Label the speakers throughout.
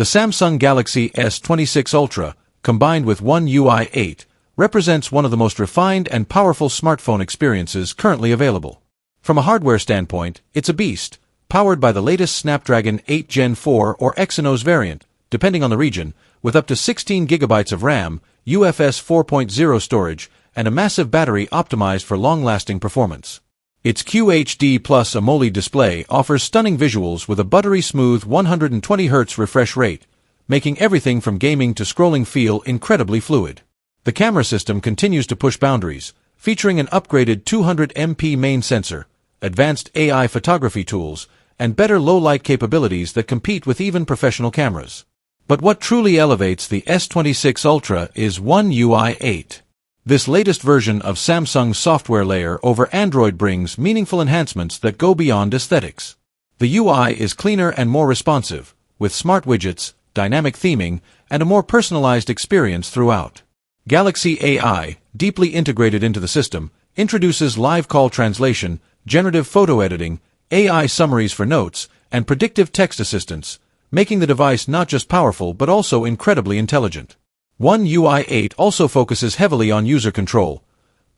Speaker 1: The Samsung Galaxy S26 Ultra, combined with One UI 8, represents one of the most refined and powerful smartphone experiences currently available. From a hardware standpoint, it's a beast, powered by the latest Snapdragon 8 Gen 4 or Exynos variant, depending on the region, with up to 16 GB of RAM, UFS 4.0 storage, and a massive battery optimized for long-lasting performance. Its QHD Plus AMOLED display offers stunning visuals with a buttery smooth 120Hz refresh rate, making everything from gaming to scrolling feel incredibly fluid. The camera system continues to push boundaries, featuring an upgraded 200MP main sensor, advanced AI photography tools, and better low-light capabilities that compete with even professional cameras. But what truly elevates the S26 Ultra is One UI 8. This latest version of Samsung's software layer over Android brings meaningful enhancements that go beyond aesthetics. The UI is cleaner and more responsive, with smart widgets, dynamic theming, and a more personalized experience throughout. Galaxy AI, deeply integrated into the system, introduces live call translation, generative photo editing, AI summaries for notes, and predictive text assistance, making the device not just powerful but also incredibly intelligent. One UI 8 also focuses heavily on user control.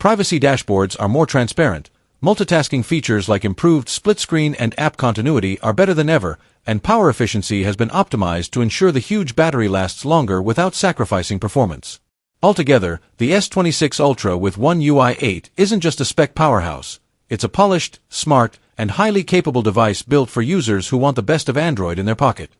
Speaker 1: Privacy dashboards are more transparent, multitasking features like improved split screen and app continuity are better than ever, and power efficiency has been optimized to ensure the huge battery lasts longer without sacrificing performance. Altogether, the S26 Ultra with One UI 8 isn't just a spec powerhouse. It's a polished, smart, and highly capable device built for users who want the best of Android in their pocket.